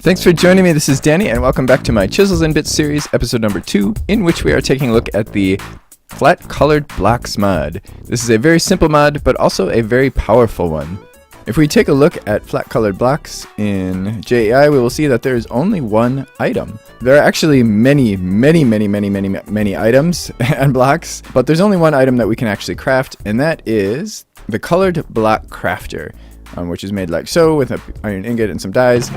Thanks for joining me. This is Danny, and welcome back to my Chisels and Bits series, episode number 2, in which we are taking a look at the Flat Colored Blocks mod. This is a very simple mod, but also a very powerful one. If we take a look at flat colored blocks in JEI, we will see that there is only one item. There are actually many items and blocks, but there's only one item that we can actually craft, and that is the Colored Block Crafter, which is made like so with an iron ingot and some dyes.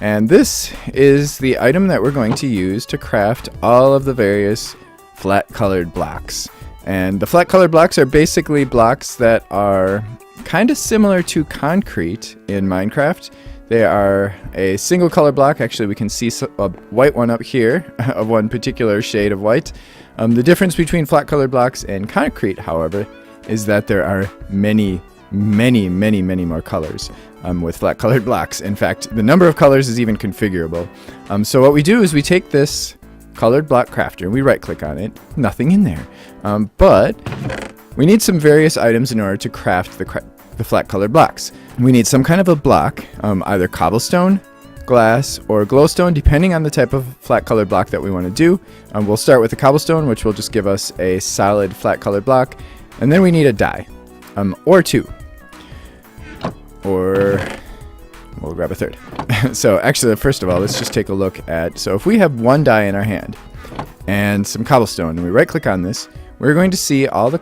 And this is the item that we're going to use to craft all of the various flat colored blocks. And the flat colored blocks are basically blocks that are kind of similar to concrete in Minecraft. They are a single color block. Actually, we can see a white one up here of one particular shade of white. The difference between flat colored blocks and concrete, however, is that there are many more colors with flat colored blocks. In fact, the number of colors is even configurable. So what we do is we take this colored block crafter, we right click on it, nothing in there. But we need some various items in order to craft the flat colored blocks. We need some kind of a block, either cobblestone, glass, or glowstone, depending on the type of flat colored block that we want to do. We'll start with the cobblestone, which will just give us a solid flat colored block. And then we need a die, or two. Or we'll grab a third. So actually, first of all, let's just take a look at, so if we have one die in our hand and some cobblestone, and we right click on this, we're going to see all the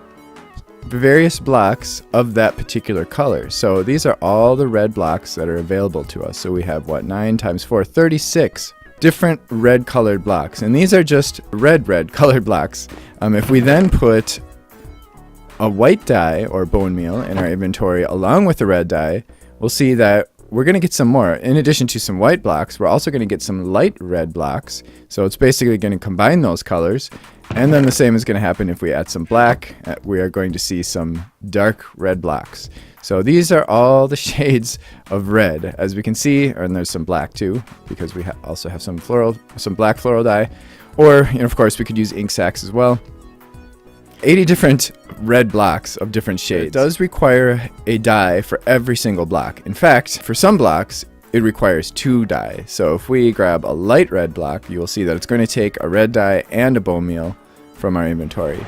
various blocks of that particular color. So these are all the red blocks that are available to us. So we have 9 times 4, 36 different red colored blocks. And these are just red colored blocks. If we then put a white dye or bone meal in our inventory along with the red dye, we'll see that we're going to get some more. In addition to some white blocks, we're also going to get some light red blocks. So it's basically going to combine those colors. And then the same is going to happen if we add some black. We are going to see some dark red blocks. So these are all the shades of red, as we can see, and there's some black too, because we also have some black floral dye. Or, of course, we could use ink sacs as well. 80 different red blocks of different shades. It does require a dye for every single block. In fact, for some blocks, it requires 2 dye. So if we grab a light red block, you will see that it's going to take a red dye and a bone meal from our inventory.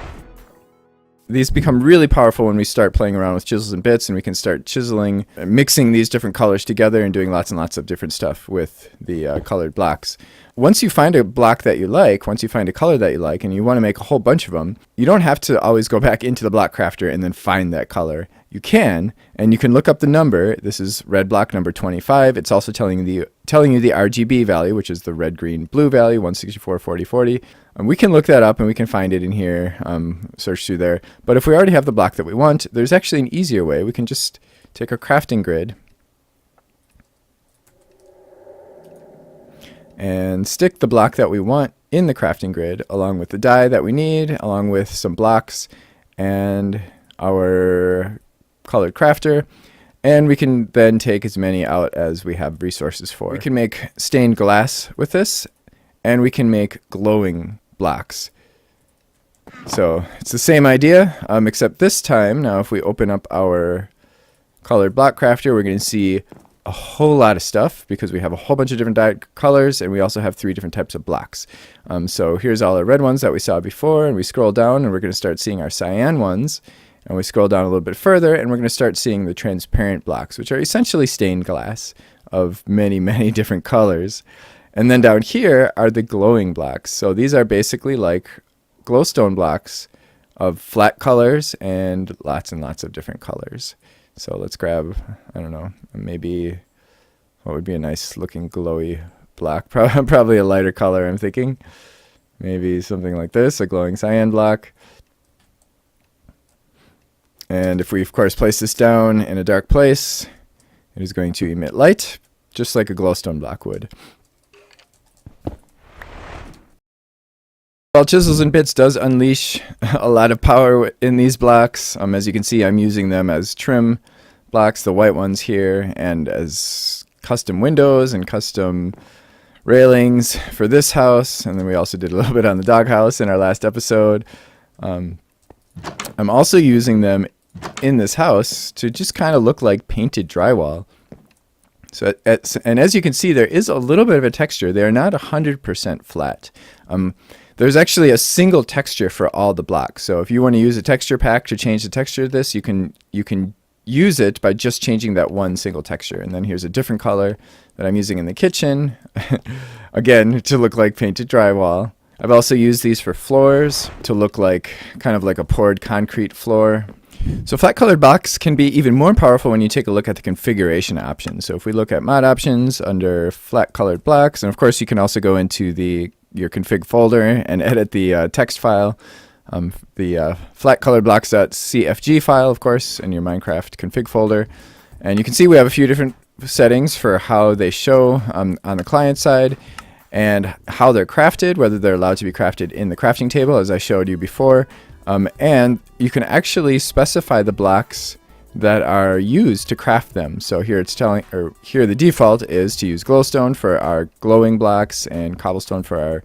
These become really powerful when we start playing around with chisels and bits, and we can start chiseling, mixing these different colors together and doing lots and lots of different stuff with the colored blocks. Once you find a block that you like, once you find a color that you like, and you want to make a whole bunch of them, you don't have to always go back into the block crafter and then find that color. You can, and you can look up the number. This is red block number 25. It's also telling you the RGB value, which is the red, green, blue value, 164, 40, 40. We can look that up and we can find it in here, search through there. But if we already have the block that we want, there's actually an easier way. We can just take our crafting grid and stick the block that we want in the crafting grid along with the dye that we need, along with some blocks and our colored crafter, and we can then take as many out as we have resources for. We can make stained glass with this, and we can make glowing blocks. So it's the same idea, except this time, now if we open up our colored block crafter, we're going to see a whole lot of stuff because we have a whole bunch of different dyed colors, and we also have 3 different types of blocks. So here's all the red ones that we saw before, and we scroll down and we're going to start seeing our cyan ones, and we scroll down a little bit further and we're going to start seeing the transparent blocks, which are essentially stained glass of many different colors. And then down here are the glowing blocks. So these are basically like glowstone blocks of flat colors and lots of different colors. So let's grab, I don't know, maybe what would be a nice looking glowy block? Probably a lighter color, I'm thinking. Maybe something like this, a glowing cyan block. And if we, of course, place this down in a dark place, it is going to emit light, just like a glowstone block would. Well, Chisels and Bits does unleash a lot of power in these blocks. As you can see, I'm using them as trim blocks, the white ones here, and as custom windows and custom railings for this house. And then we also did a little bit on the doghouse in our last episode. I'm also using them in this house to just kind of look like painted drywall. So and as you can see, there is a little bit of a texture. They are not 100% flat. There's actually a single texture for all the blocks. So if you want to use a texture pack to change the texture of this, you can use it by just changing that one single texture. And then here's a different color that I'm using in the kitchen, again, to look like painted drywall. I've also used these for floors to look like kind of like a poured concrete floor. So flat colored blocks can be even more powerful when you take a look at the configuration options. So if we look at mod options under flat colored blocks, and of course you can also go into your config folder and edit the text file, the flat colored blocks.cfg file, of course, in your Minecraft config folder. And you can see we have a few different settings for how they show on the client side, and how they're crafted, whether they're allowed to be crafted in the crafting table, as I showed you before. And you can actually specify the blocks that are used to craft them. So here it's here the default is to use glowstone for our glowing blocks, and cobblestone for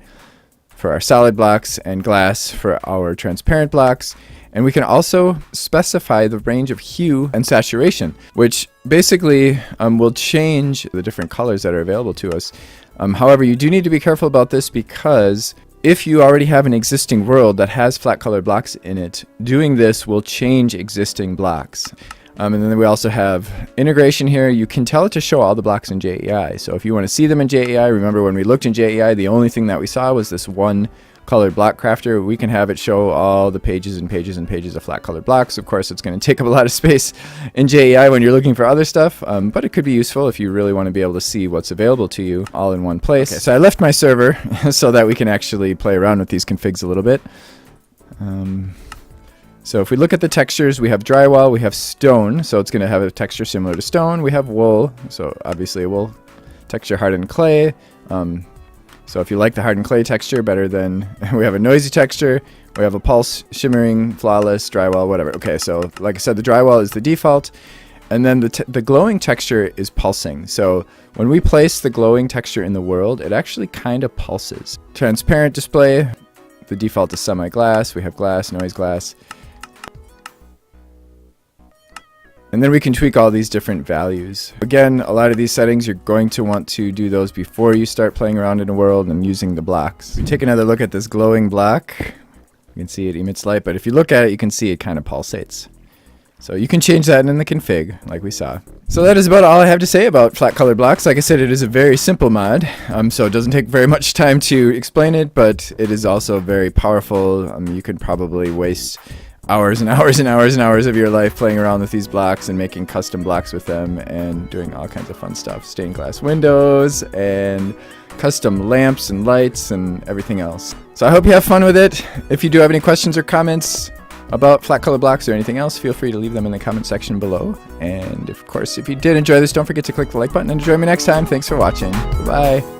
our solid blocks, and glass for our transparent blocks. And we can also specify the range of hue and saturation, which basically will change the different colors that are available to us. However, you do need to be careful about this, because if you already have an existing world that has flat colored blocks in it, doing this will change existing blocks. And then we also have integration here. You can tell it to show all the blocks in JEI. So if you want to see them in JEI, remember when we looked in JEI, the only thing that we saw was this one colored block crafter. We can have it show all the pages and pages and pages of flat colored blocks. Of course, it's going to take up a lot of space in JEI when you're looking for other stuff, but it could be useful if you really want to be able to see what's available to you all in one place. Okay, so I left my server so that we can actually play around with these configs a little bit. So if we look at the textures, we have drywall, we have stone, so it's going to have a texture similar to stone. We have wool, so obviously a wool texture, hardened clay. So if you like the hardened clay texture better than, we have a noisy texture, we have a pulse, shimmering, flawless, drywall, whatever. Okay, so like I said, the drywall is the default, and then the glowing texture is pulsing. So when we place the glowing texture in the world, it actually kind of pulses. Transparent display, the default is semi-glass, we have glass, noise glass. And then we can tweak all these different values. Again, a lot of these settings, you're going to want to do those before you start playing around in a world and using the blocks. We take another look at this glowing block. You can see it emits light, but if you look at it, you can see it kind of pulsates. So you can change that in the config, like we saw. So that is about all I have to say about flat colored blocks. Like I said, it is a very simple mod, so it doesn't take very much time to explain it, but it is also very powerful. You could probably waste hours and hours and hours and hours of your life playing around with these blocks and making custom blocks with them and doing all kinds of fun stuff. Stained glass windows and custom lamps and lights and everything else. So I hope you have fun with it. If you do have any questions or comments about flat color blocks or anything else, feel free to leave them in the comment section below. And of course, if you did enjoy this, don't forget to click the like button and join me next time. Thanks for watching. Bye.